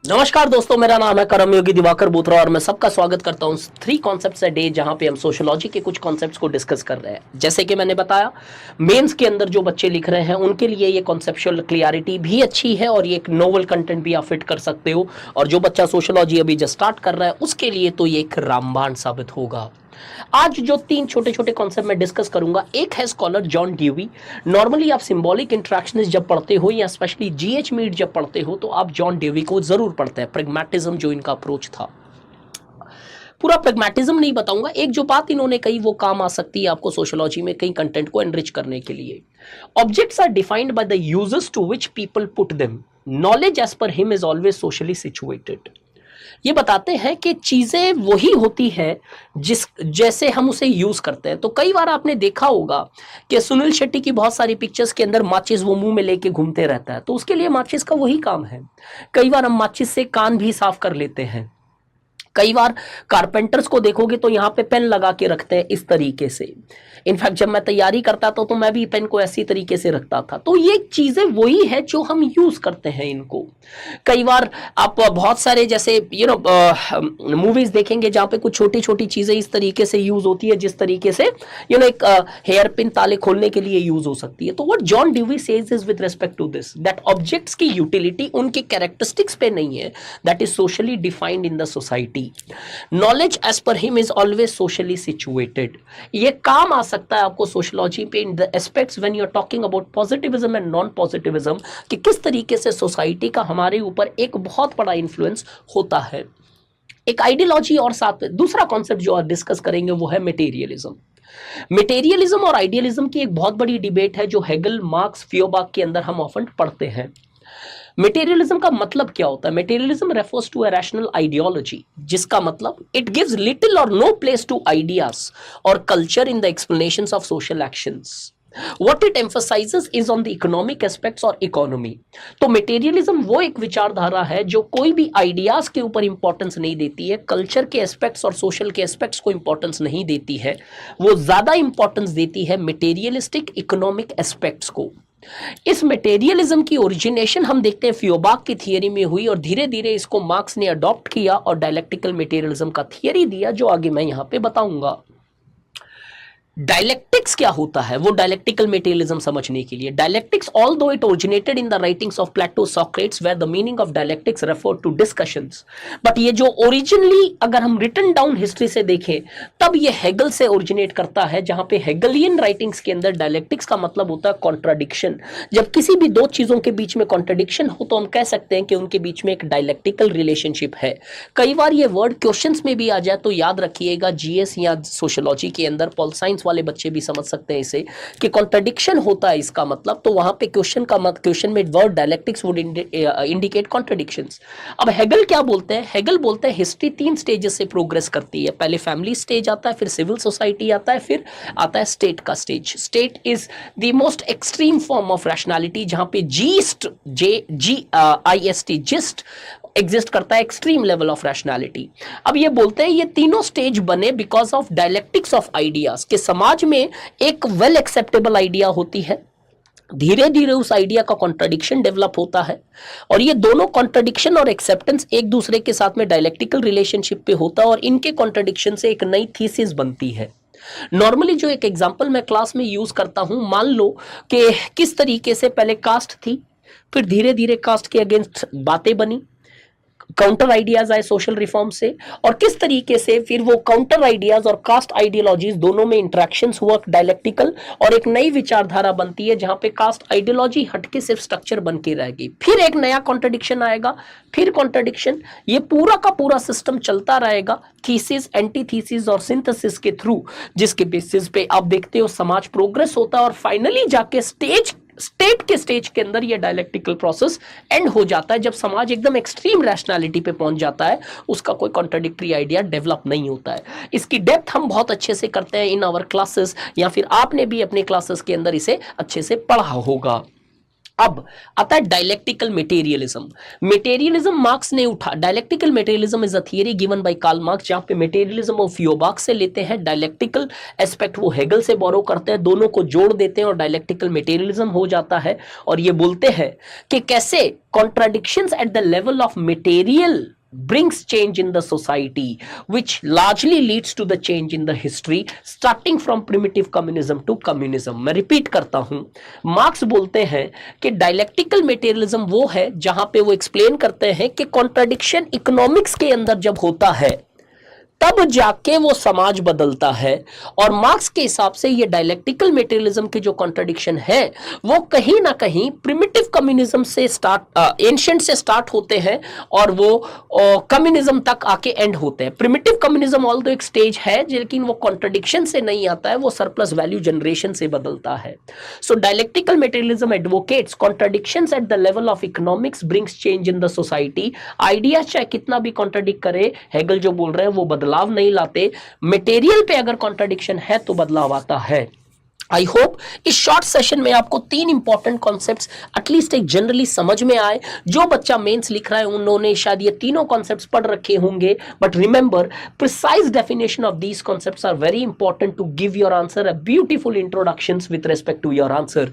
नमस्कार दोस्तों, मेरा नाम है कर्मयोगी दिवाकर बोथरा और मैं सबका स्वागत करता हूं 3 कॉन्सेप्ट्स अ डे, जहां पे हम सोशियोलॉजी के कुछ कॉन्सेप्ट्स को डिस्कस कर रहे हैं। जैसे कि मैंने बताया, मेंस के अंदर जो बच्चे लिख रहे हैं उनके लिए ये कॉन्सेप्चुअल क्लियरिटी भी अच्छी है और ये एक नोवल कंटेंट भी आप फिट कर सकते हो। और जो बच्चा सोशियोलॉजी अभी जस्ट स्टार्ट कर रहा है उसके लिए तो ये एक रामबाण साबित होगा। आज जो 3 छोटे छोटे कॉन्सेप्ट मैं डिस्कस करूंगा, एक है स्कॉलर जॉन ड्यूवी। नॉर्मली आप सिंबॉलिक इंट्रैक्शनिस्ट जब पढ़ते हो या स्पेशली जीएच मीड जब पढ़ते हो तो आप जॉन ड्यूवी को जरूर पढ़ते हैं। प्रेगमैटिज्म जो इनका अप्रोच था, पूरा प्रेगमैटिज्म नहीं बताऊंगा, एक जो बात इन्होंने कही वो काम आ सकती है आपको सोशियोलॉजी में कई कंटेंट को एनरिच करने के लिए। Objects are defined by the users to which people put them. Knowledge as per him is always socially situated. ये बताते हैं कि चीजें वही होती है जिस जैसे हम उसे यूज करते हैं। तो कई बार आपने देखा होगा कि सुनील शेट्टी की बहुत सारी पिक्चर्स के अंदर माचिस वो मुंह में लेके घूमते रहता है, तो उसके लिए माचिस का वही काम है। कई बार हम माचिस से कान भी साफ कर लेते हैं। कई बार कारपेंटर्स को देखोगे तो यहाँ पे पेन लगा के रखते हैं इस तरीके से। इनफैक्ट जब मैं तैयारी करता था तो मैं भी पेन को ऐसी तरीके से रखता था। तो ये चीजें वही है जो हम यूज करते हैं इनको। कई बार आप बहुत सारे जैसे मूवीज देखेंगे जहाँ पे कुछ छोटी छोटी चीजें इस तरीके से यूज होती है, जिस तरीके से एक हेयर पिन ताले खोलने के लिए यूज हो सकती है। तो what John Dewey says is with respect to this, that objects की यूटिलिटी उनके कैरेक्टरिस्टिक्स पे नहीं है, that is socially defined in the society. Knowledge as per him is always socially situated. ये काम आ सकता है आपको सोशियोलॉजी पे in the aspects when you are talking about positivism and non positivism, कि किस तरीके से सोसाइटी का हमारे ऊपर एक बहुत बड़ा इन्फ्लुएंस होता है। एक आइडियोलॉजी और साथ में दूसरा कॉन्सेप्ट जो आप डिस्कस करेंगे वो है मटेरियलिज्म। मटेरियलिज्म और आइडियलिज्म की एक बहुत बड़ी डिबेट है जो हेगल, मार्क्स, फियोबाक के अंदर हम ऑफन पढ़ते हैं। मटेरियलिज्म का मतलब क्या होता है? Materialism refers to a rational ideology, जिसका मतलब इट गिव्स लिटिल और नो प्लेस टू आइडियाज और culture in the explanations of social actions. What it emphasizes is on the economic aspects और इकोनॉमी। तो मटेरियलिज्म वो एक विचारधारा है जो कोई भी आइडियाज के ऊपर इंपॉर्टेंस नहीं देती है, कल्चर के एस्पेक्ट्स और सोशल के एस्पेक्ट्स को इंपॉर्टेंस नहीं देती है, वो ज्यादा इंपॉर्टेंस देती है मटेरियलिस्टिक इकोनॉमिक एस्पेक्ट्स को। इस मटेरियलिज्म की ओरिजिनेशन हम देखते हैं फियोबाक की थियरी में हुई और धीरे धीरे इसको मार्क्स ने अडॉप्ट किया और डायलेक्टिकल मटेरियलिज्म का थियरी दिया, जो आगे मैं यहां पे बताऊंगा। डायलेक्टिक्स क्या होता है वो डायलेक्टिकल मटेरियलिज्म समझने के लिए, dialectics although it originated in the writings of Plato, Socrates, where the meaning of dialectics refer to discussions, but ये जो ओरिजिनली अगर हम रिटन डाउन हिस्ट्री से देखें तब ये हेगल से ओरिजिनेट करता है, जहां पे हेगलियन राइटिंग्स के अंदर डायलेक्टिक्स का मतलब होता है कॉन्ट्राडिक्शन। जब किसी भी दो चीजों के बीच में कॉन्ट्राडिक्शन हो तो हम कह सकते हैं कि उनके बीच में एक डायलेक्टिकल रिलेशनशिप है। कई बार ये वर्ड क्वेश्चंस में भी आ जाए तो याद रखिएगा, जीएस या सोशियोलॉजी के अंदर पॉल साइंस वाले बच्चे भी समझ सकते हैं इसे कि कॉन्ट्रडिक्शन होता है इसका मतलब, तो वहां पे क्वेश्चन में word dialectics would indicate contradictions. अब हेगल क्या बोलते हैं? हेगल बोलते हैं हिस्ट्री 3 स्टेजेस से प्रोग्रेस करती है। पहले फैमिली स्टेज आता है, फिर सिविल सोसाइटी आता है, फिर आता है स्टेट का stage. State is the most extreme form of rationality, जहां पे जिस्ट एग्जिस्ट करता है, एक्सट्रीम लेवल ऑफ रैशनैलिटी। अब ये बोलते हैं ये तीनों स्टेज बने because of dialectics of ideas, के समाज में एक वेल एक्सेप्टेबल आइडिया होती है, धीरे धीरे उस आइडिया का कॉन्ट्रडिक्शन डेवलप होता है और ये दोनों कॉन्ट्रडिक्शन और एक्सेप्टेंस एक दूसरे के साथ में डायलेक्टिकल रिलेशनशिप पे होता है और इनके कॉन्ट्रडिक्शन से एक नई थीसिस बनती है। नॉर्मली जो एक एग्जांपल मैं क्लास में यूज करता हूं, मान लो कि किस तरीके से पहले कास्ट थी, फिर धीरे धीरे कास्ट के अगेंस्ट बातें बनी, काउंटर आइडियाज आए सोशल रिफॉर्म से, और किस तरीके से फिर वो काउंटर आइडियाज और कास्ट आइडियोलॉजीज दोनों में इंटरेक्शंस हुआ डायलेक्टिकल, और एक नई विचारधारा बनती है जहां पे कास्ट आइडियोलॉजी हटके सिर्फ स्ट्रक्चर बन के रहेगी, फिर एक नया कॉन्ट्रडिक्शन आएगा, फिर कॉन्ट्रडिक्शन, ये पूरा का पूरा सिस्टम चलता रहेगा थीसिस, एंटीथीसिस और सिंथेसिस के थ्रू, जिसके बेसिस पे आप देखते हो समाज प्रोग्रेस होता है और फाइनली जाके स्टेट के स्टेज के अंदर ये डायलेक्टिकल प्रोसेस एंड हो जाता है, जब समाज एकदम एक्सट्रीम रैशनैलिटी पे पहुंच जाता है, उसका कोई कॉन्ट्रडिक्टरी आइडिया डेवलप नहीं होता है। इसकी डेप्थ हम बहुत अच्छे से करते हैं इन आवर क्लासेस, या फिर आपने भी अपने क्लासेस के अंदर इसे अच्छे से पढ़ा होगा। अब आता है डायलेक्टिकल मेटेरियलिज्म। मेटेरियलिज्म मार्क्स ने उठा, dialectical materialism is a theory given by Karl Marx, जहां पे मेटेरियलिज्म वो फ्यूबार्क्स से लेते हैं, डायलेक्टिकल एस्पेक्ट वो हेगल से बोरो करते हैं, दोनों को जोड़ देते हैं और डायलेक्टिकल मेटेरियलिज्म हो जाता है। और ये बोलते हैं कि कैसे contradictions eight the level of material brings change in the society, which largely leads to the change in the history, starting from primitive communism to communism। मैं रिपीट करता हूं, मार्क्स बोलते हैं कि डायलेक्टिकल मेटेरियलिज्म वो है जहां पे वो एक्सप्लेन करते हैं कि कॉन्ट्राडिक्शन इकोनॉमिक्स के अंदर जब होता है तब जाके वो समाज बदलता है। और मार्क्स के हिसाब से ये डायलेक्टिकल मेटेरियलिज्म के जो कॉन्ट्रडिक्शन है वो कहीं ना कहीं प्रिमिटिव कम्युनिज्म से स्टार्ट, एंशिएंट से स्टार्ट होते हैं और वो कम्युनिज्म तक आके एंड होते हैं। प्रिमिटिव कम्युनिज्म ऑल तो एक स्टेज है, लेकिन वो कॉन्ट्रडिक्शन से नहीं आता है, वो सरप्लस वैल्यू जनरेशन से बदलता है। So dialectical materialism advocates contradictions at the level of economics brings change in the society. Idea चाहे कितना भी कॉन्ट्रडिक्ट करे, हेगल जो बोल रहे हैं वो बदलाव नहीं लाते, मटेरियल पे अगर कॉन्ट्रडिक्शन है तो बदलाव आता है। आई होप इस शॉर्ट सेशन में आपको 3 इंपॉर्टेंट कॉन्सेप्ट्स एटलीस्ट एक जनरली समझ में आए। जो बच्चा मेंस लिख रहा है उन्होंने शायद ये तीनों कॉन्सेप्ट्स पढ़ रखे होंगे, but remember precise definition of these concepts are very important to give your answer a beautiful introductions with respect to your answer.